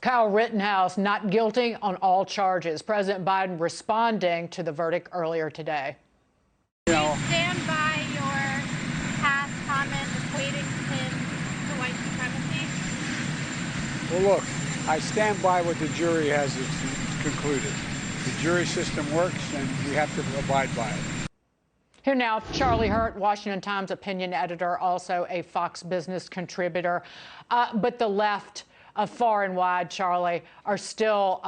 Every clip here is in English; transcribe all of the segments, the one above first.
Kyle Rittenhouse not guilty on all charges. President Biden responding to the verdict earlier today. Do you stand by your past comment equating him to white supremacy? Well, look, I stand by what the jury has concluded. The jury system works, and we have to abide by it. Here now, Charlie Hurt, Washington Times opinion editor, also a Fox Business contributor. But the left, far and wide, Charlie, are still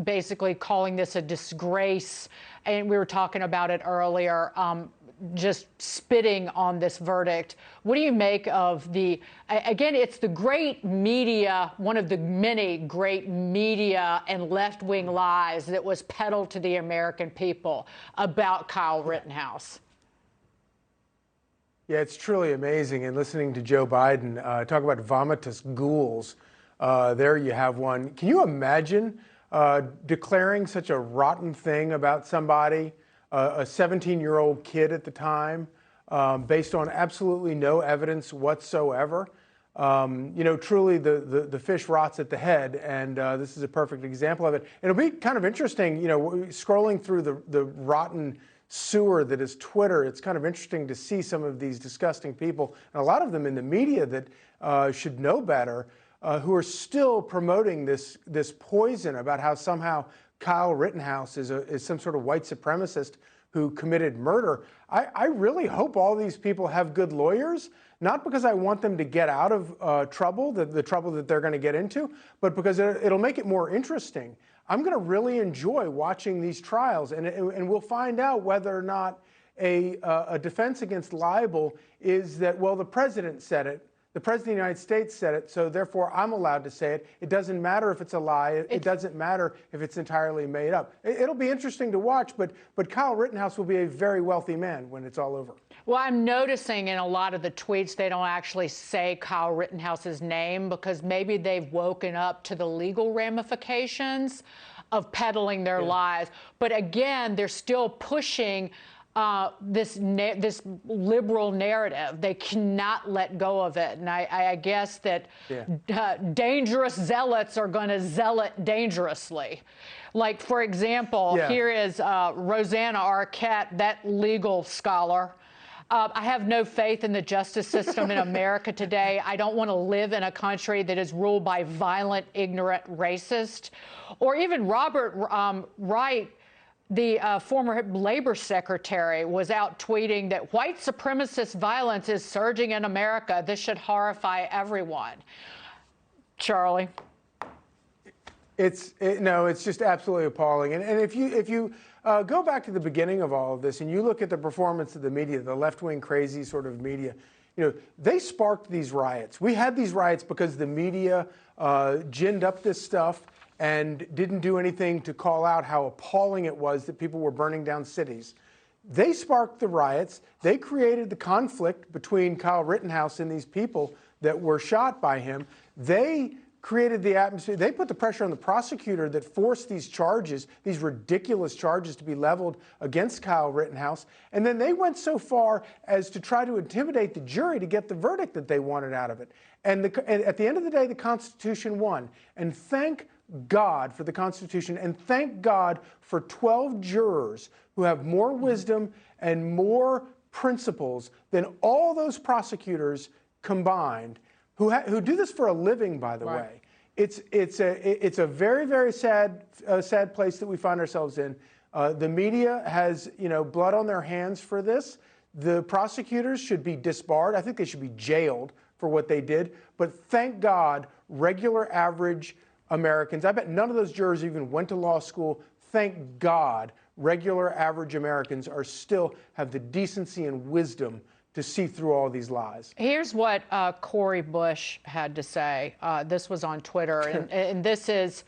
basically calling this a disgrace. And we were talking about it earlier, just spitting on this verdict. What do you make of the, again, it's the great media, one of the many great media and left-wing lies that was peddled to the American people about Kyle Rittenhouse. Yeah, it's truly amazing. And listening to Joe Biden talk about vomitous ghouls, there you have one. Can you imagine declaring such a rotten thing about somebody, a 17-year-old kid at the time, based on absolutely no evidence whatsoever? You know, truly the fish rots at the head, and this is a perfect example of it. It'll be kind of interesting, you know, scrolling through the rotten sewer that is Twitter. It's kind of interesting to see some of these disgusting people, and a lot of them in the media that should know better, who are still promoting this poison about how somehow Kyle Rittenhouse is some sort of white supremacist who committed murder. I really hope all these people have good lawyers, not because I want them to get out of trouble, the trouble that they're going to get into, but because it'll make it more interesting. I'm going to really enjoy watching these trials, and we'll find out whether or not a defense against libel is that, well, the president said it. The president of the United States said it, so therefore I'm allowed to say it. It doesn't matter if it's a lie. It doesn't matter if it's entirely made up. It'll be interesting to watch, but Kyle Rittenhouse will be a very wealthy man when it's all over. Well, I'm noticing in a lot of the tweets they don't actually say Kyle Rittenhouse's name because maybe they've woken up to the legal ramifications of peddling their lies. But again, they're still pushing this liberal narrative. They cannot let go of it. And I guess that dangerous zealots are going to zealot dangerously. Like, for example, here is Rosanna Arquette, that legal scholar. I have no faith in the justice system in America today. I don't want to live in a country that is ruled by violent, ignorant racists. Or even Robert Wright, the former labor secretary, was out tweeting that white supremacist violence is surging in America. This should horrify everyone. Charlie? It's just absolutely appalling. And if you go back to the beginning of all of this and you look at the performance of the media, the left-wing crazy sort of media, you know, they sparked these riots. We had these riots because the media ginned up this stuff and didn't do anything to call out how appalling it was that people were burning down cities. They sparked the riots. They created the conflict between Kyle Rittenhouse and these people that were shot by him. They created the atmosphere. They put the pressure on the prosecutor that forced these charges, these ridiculous charges, to be leveled against Kyle Rittenhouse. And then they went so far as to try to intimidate the jury to get the verdict that they wanted out of it. And at the end of the day, the Constitution won. And thank God for the Constitution, and thank God for 12 jurors who have more wisdom and more principles than all those prosecutors combined, who do this for a living, by the way. It's a very, very sad place that we find ourselves in. The media has, you know, blood on their hands for this. The prosecutors should be disbarred. I think they should be jailed for what they did. But thank God, regular, average Americans, I bet none of those jurors even went to law school. Thank God, regular, average Americans still have the decency and wisdom to see through all these lies. Here's what Cori Bush had to say. This was on Twitter, and this is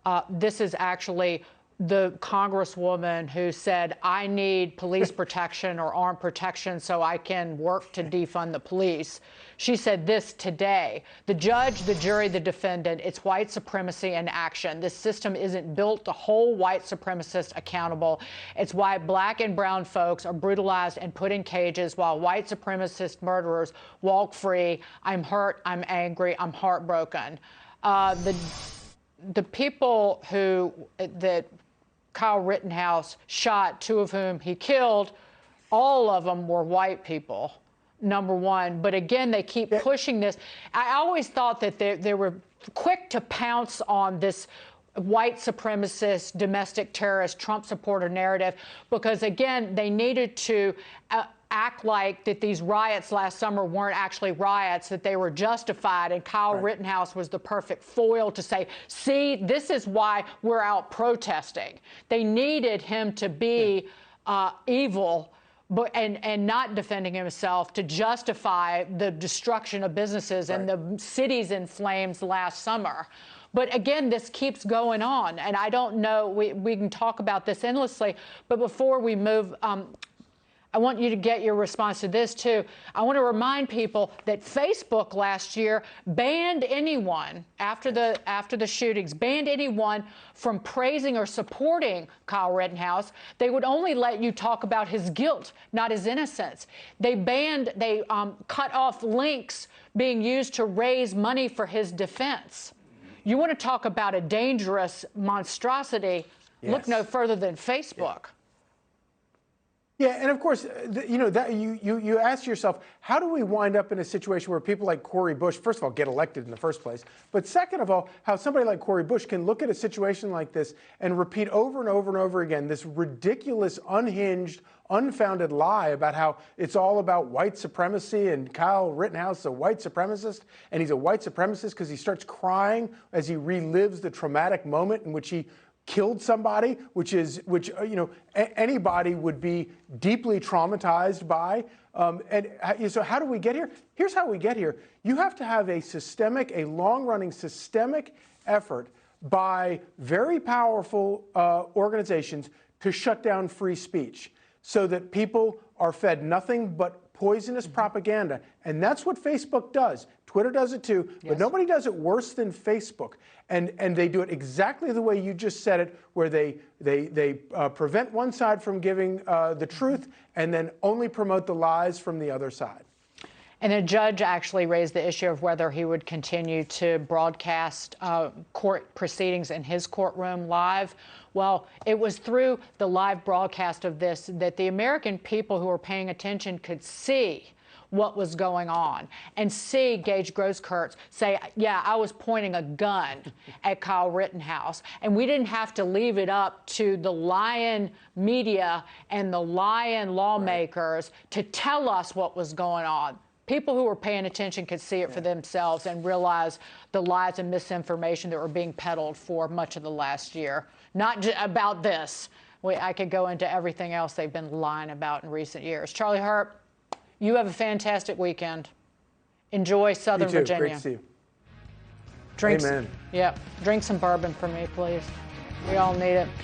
actually the congresswoman who said, I need police protection or armed protection so I can work to defund the police. She said this today: the judge, the jury, the defendant, it's white supremacy in action. This system isn't built to hold white supremacists accountable. It's why black and brown folks are brutalized and put in cages while white supremacist murderers walk free. I'm hurt, I'm angry, I'm heartbroken. the people that Kyle Rittenhouse shot, 2 of whom he killed, all of them were white people, number one. But again, they keep pushing this. I always thought that they were quick to pounce on this white supremacist, domestic terrorist, Trump supporter narrative, because again, they needed to act like that these riots last summer weren't actually riots, that they were justified, and Kyle Rittenhouse was the perfect foil to say, see, this is why we're out protesting. They needed him to be evil and not defending himself to justify the destruction of businesses and the cities in flames last summer. But again, this keeps going on, and I don't know, we can talk about this endlessly, but before we move, I want you to get your response to this too. I want to remind people that Facebook last year banned anyone after the shootings, banned anyone from praising or supporting Kyle Rittenhouse. They would only let you talk about his guilt, not his innocence. They cut off links being used to raise money for his defense. You want to talk about a dangerous monstrosity? Yes. Look no further than Facebook. Yeah, and of course, you ask yourself, how do we wind up in a situation where people like Cori Bush, first of all, get elected in the first place, but second of all, how somebody like Cori Bush can look at a situation like this and repeat over and over and over again this ridiculous, unhinged, unfounded lie about how it's all about white supremacy and Kyle Rittenhouse is a white supremacist, and he's a white supremacist because he starts crying as he relives the traumatic moment in which he killed somebody, which anybody would be deeply traumatized by. So how do we get here? Here's how we get here. You have to have a long-running systemic effort by very powerful organizations to shut down free speech so that people are fed nothing but poisonous propaganda. And that's what Facebook does. Twitter does it too, but nobody does it worse than Facebook. And they do it exactly the way you just said it, where they prevent one side from giving the truth and then only promote the lies from the other side. And a judge actually raised the issue of whether he would continue to broadcast court proceedings in his courtroom live. Well, it was through the live broadcast of this that the American people who were paying attention could see what was going on and see Gage Grosskreutz say, yeah, I was pointing a gun at Kyle Rittenhouse. And we didn't have to leave it up to the lying media and the lying lawmakers to tell us what was going on. People who were paying attention could see it for themselves and realize the lies and misinformation that were being peddled for much of the last year. Not about this. I could go into everything else they've been lying about in recent years. Charlie Hurt, you have a fantastic weekend. Enjoy Southern Virginia. Great to see you. Drink, Amen. Drink some bourbon for me, please. We all need it.